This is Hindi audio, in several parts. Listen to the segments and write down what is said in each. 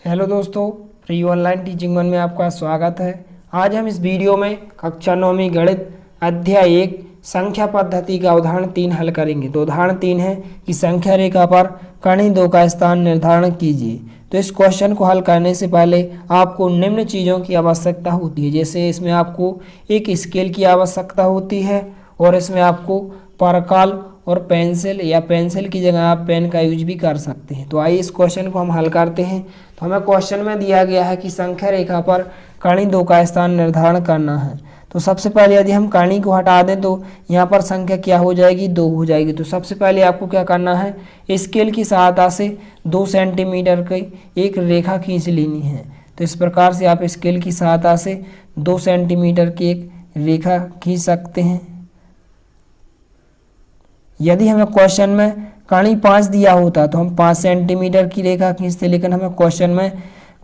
हेलो दोस्तों, फ्री ऑनलाइन टीचिंग वन में आपका स्वागत है। आज हम इस वीडियो में कक्षा 9वीं गणित अध्याय 1 संख्या पद्धति का उदाहरण 3 हल करेंगे। तो उदाहरण 3 है कि संख्या रेखा पर कर्ण 2 का स्थान निर्धारण कीजिए। तो इस क्वेश्चन को हल करने से पहले आपको निम्न चीज़ों की आवश्यकता होती है, जैसे इसमें आपको एक स्केल की आवश्यकता होती है और इसमें आपको परकाल और पेंसिल या पेंसिल की जगह आप पेन का यूज भी कर सकते हैं। तो आइए इस क्वेश्चन को हम हल करते हैं। तो हमें क्वेश्चन में दिया गया है कि संख्या रेखा पर कर्ण 2 का स्थान निर्धारण करना है। तो सबसे पहले यदि हम कर्ण को हटा दें तो यहाँ पर संख्या क्या हो जाएगी, 2 हो जाएगी। तो सबसे पहले आपको क्या करना है, स्केल की सहायता से 2 सेंटीमीटर की एक रेखा खींच लेनी है। तो इस प्रकार से आप स्केल की सहायता से 2 सेंटीमीटर की एक रेखा खींच सकते हैं। यदि हमें क्वेश्चन में कर्ण 5 दिया होता तो हम 5 सेंटीमीटर की रेखा खींचते, लेकिन हमें क्वेश्चन में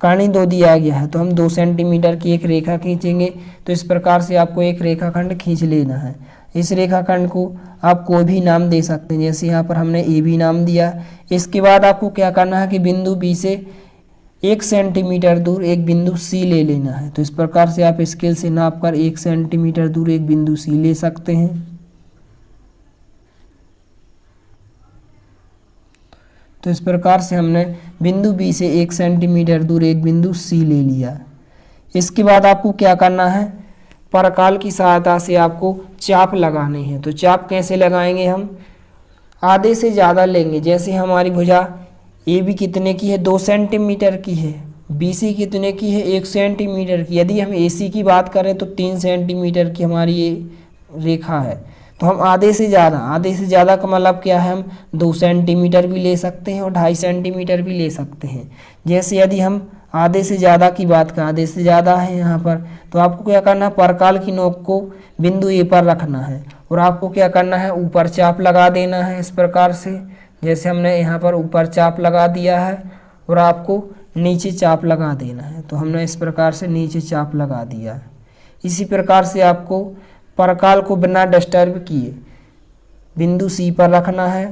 कर्ण 2 दिया गया है तो हम 2 सेंटीमीटर की एक रेखा खींचेंगे। तो इस प्रकार से आपको एक रेखाखंड खींच लेना है। इस रेखाखंड को आप कोई भी नाम दे सकते हैं, जैसे यहाँ पर हमने ए बी नाम दिया। इसके बाद आपको क्या करना है कि बिंदु बी से 1 सेंटीमीटर दूर एक बिंदु सी ले लेना है। तो इस प्रकार से आप स्केल से नाप कर 1 सेंटीमीटर दूर एक बिंदु सी ले सकते हैं। तो इस प्रकार से हमने बिंदु बी से 1 सेंटीमीटर दूर एक बिंदु सी ले लिया। इसके बाद आपको क्या करना है, परकाल की सहायता से आपको चाप लगानी है। तो चाप कैसे लगाएंगे, हम आधे से ज़्यादा लेंगे। जैसे हमारी भुजा ए बी कितने की है, 2 सेंटीमीटर की है, बी सी कितने की है, 1 सेंटीमीटर की। यदि हम ए सी की बात करें तो 3 सेंटीमीटर की हमारी ये रेखा है। तो हम आधे से ज़्यादा का मतलब क्या है, हम 2 सेंटीमीटर भी ले सकते हैं और 2.5 सेंटीमीटर भी ले सकते हैं। जैसे यदि हम आधे से ज़्यादा की बात करें, आधे से ज़्यादा है यहाँ पर, तो आपको क्या करना है, परकाल की नोक को बिंदु ए पर रखना है और आपको क्या करना है, ऊपर चाप लगा देना है। इस प्रकार से जैसे हमने यहाँ पर ऊपर चाप लगा दिया है और आपको नीचे चाप लगा देना है। तो हमने इस प्रकार से नीचे चाप लगा दिया। इसी प्रकार से आपको परकाल को बिना डिस्टर्ब किए बिंदु सी पर रखना है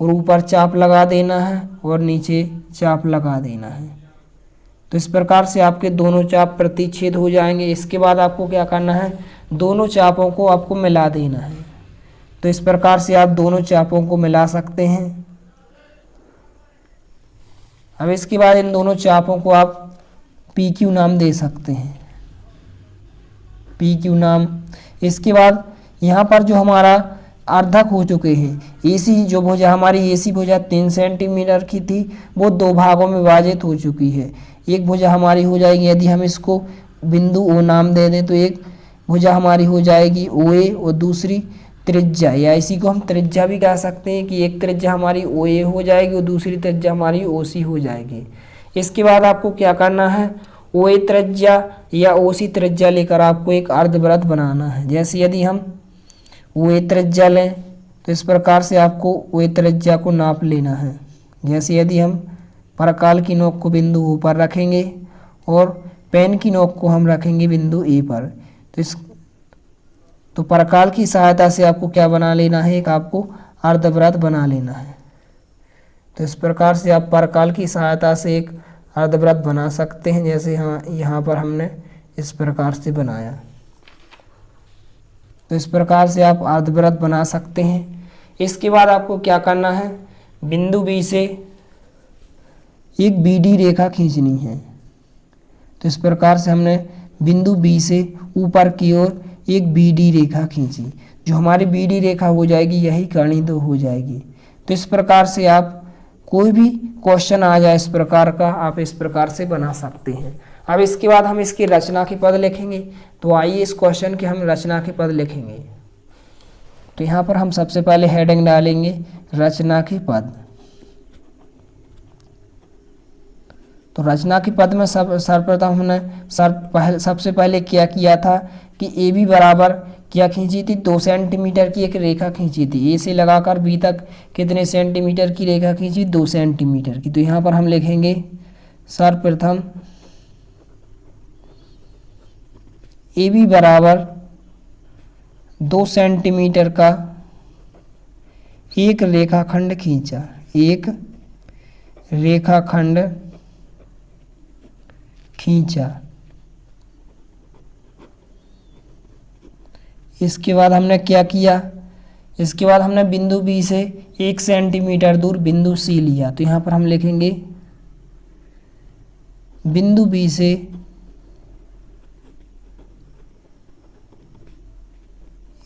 और ऊपर चाप लगा देना है और नीचे चाप लगा देना है। तो इस प्रकार से आपके दोनों चाप प्रतिच्छेद हो जाएंगे। इसके बाद आपको क्या करना है, दोनों चापों को आपको मिला देना है। तो इस प्रकार से आप दोनों चापों को मिला सकते हैं। अब इसके बाद इन दोनों चापों को आप पी क्यू नाम दे सकते हैं, पी क्यू नाम। इसके बाद यहाँ पर जो हमारा अर्धक हो चुके हैं, एसी जो भुजा हमारी एसी भुजा 3 सेंटीमीटर की थी वो 2 भागों में विभाजित हो चुकी है। एक भुजा हमारी हो जाएगी, यदि हम इसको बिंदु ओ नाम दे दें तो एक भुजा हमारी हो जाएगी ओ ए और दूसरी त्रिज्या, या इसी को हम त्रिज्या भी कह सकते हैं कि एक त्रिज्या हमारी ओ ए हो जाएगी और दूसरी त्रिज्या हमारी ओ सी हो जाएगी। इसके बाद आपको क्या करना है, ओ ए त्रिज्या या ओ सी त्रिज्या लेकर आपको एक अर्धवृत्त बनाना है। जैसे यदि हम ओ ए त्रिज्या लें तो इस प्रकार से आपको ओ ए त्रिज्या को नाप लेना है। जैसे यदि हम परकाल की नोक को बिंदु ओ पर रखेंगे और पेन की नोक को हम रखेंगे बिंदु ए पर, तो परकाल की सहायता से आपको क्या बना लेना है, एक आपको अर्धवृत्त बना लेना है। तो इस प्रकार से आप परकाल की सहायता से एक अर्धवृत्त बना सकते हैं। जैसे यहाँ पर हमने इस प्रकार से बनाया। तो इस प्रकार से आप अर्धवृत्त बना सकते हैं। इसके बाद आपको क्या करना है, बिंदु बी से एक बीडी रेखा खींचनी है। तो इस प्रकार से हमने बिंदु बी से ऊपर की ओर एक बीडी रेखा खींची। जो हमारी बीडी रेखा हो जाएगी यही कर्ण 2 हो जाएगी। तो इस प्रकार से आप कोई भी क्वेश्चन आ जाए इस प्रकार का, आप इस प्रकार से बना सकते हैं। अब इसके बाद हम इसकी रचना के पद लिखेंगे। तो आइए इस क्वेश्चन के हम रचना के पद लिखेंगे। तो यहाँ पर हम सबसे पहले हेडिंग डालेंगे रचना के पद। तो रचना के पद में सर्वप्रथम हमने सबसे पहले क्या किया था कि ए बी बराबर क्या खींची थी, 2 सेंटीमीटर की एक रेखा खींची थी। ए से लगाकर बी तक कितने सेंटीमीटर की रेखा खींची, 2 सेंटीमीटर की। तो यहाँ पर हम लिखेंगे सर्वप्रथम ए बी बराबर 2 सेंटीमीटर का एक रेखाखंड खींचा, एक रेखाखंड खींचा। इसके बाद हमने क्या किया, इसके बाद हमने बिंदु बी से 1 सेंटीमीटर दूर बिंदु सी लिया। तो यहाँ पर हम लिखेंगे बिंदु बी से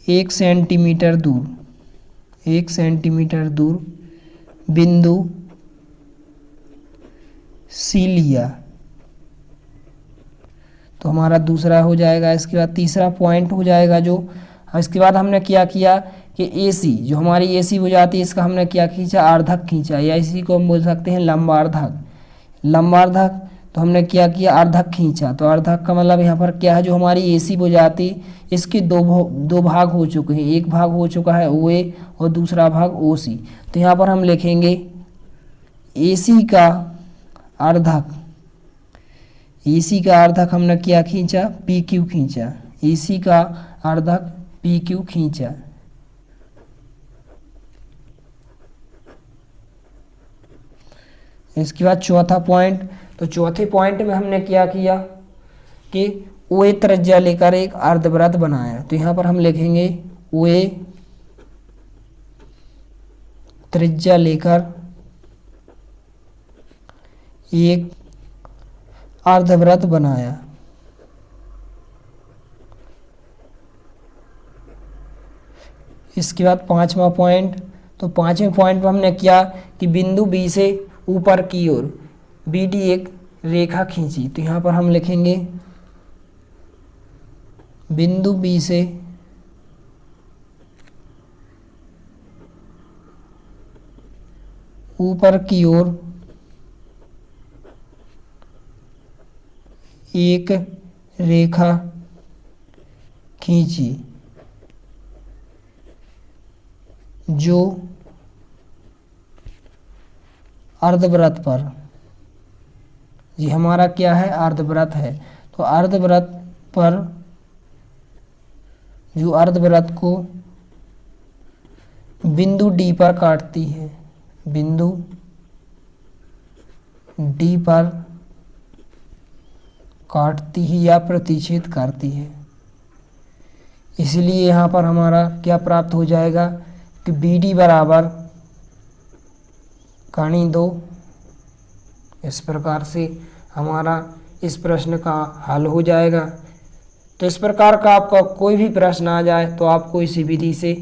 1 सेंटीमीटर दूर, 1 सेंटीमीटर दूर बिंदु सी लिया। तो हमारा दूसरा हो जाएगा। इसके बाद तीसरा पॉइंट हो जाएगा जो, इसके बाद हमने क्या किया कि AC जो हमारी AC हो जाती है, इसका हमने क्या खींचा, अर्धक खींचा, या इसी को हम बोल सकते हैं लंबार्धक। लंबार्धक तो हमने क्या किया, अर्धक खींचा। तो अर्धक का मतलब यहाँ पर क्या है, जो हमारी AC हो जाती इसके दो भाग हो चुके हैं। एक भाग हो चुका है OA और दूसरा भाग OC। तो यहाँ पर हम लिखेंगे AC का अर्धक, AC का अर्धक हमने क्या खींचा, PQ खींचा। AC का अर्धक PQ खींचा। इसके बाद चौथा पॉइंट, तो चौथे पॉइंट में हमने क्या किया कि OA त्रिज्या लेकर एक अर्धवृत्त बनाया। तो यहाँ पर हम लिखेंगे OA त्रिज्या लेकर एक अर्धवृत्त बनाया। इसके बाद पांचवा पॉइंट, तो पांचवें पॉइंट में हमने क्या कि बिंदु बी से ऊपर की ओर BD एक रेखा खींची। तो यहाँ पर हम लिखेंगे बिंदु बी से ऊपर की ओर एक रेखा खींची जो अर्धवृत्त पर, ये हमारा क्या है, अर्धवृत्त है। तो अर्धवृत्त पर, जो अर्धवृत्त को बिंदु D पर काटती है, बिंदु D पर काटती है या प्रतिच्छेद करती है। इसलिए यहाँ पर हमारा क्या प्राप्त हो जाएगा कि BD बराबर कणी 2। इस प्रकार से हमारा इस प्रश्न का हल हो जाएगा। तो इस प्रकार का आपका कोई भी प्रश्न आ जाए तो आपको इसी विधि से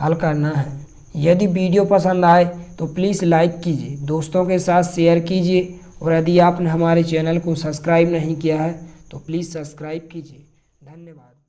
हल करना है। यदि वीडियो पसंद आए तो प्लीज़ लाइक कीजिए, दोस्तों के साथ शेयर कीजिए, और यदि आपने हमारे चैनल को सब्सक्राइब नहीं किया है तो प्लीज़ सब्सक्राइब कीजिए। धन्यवाद।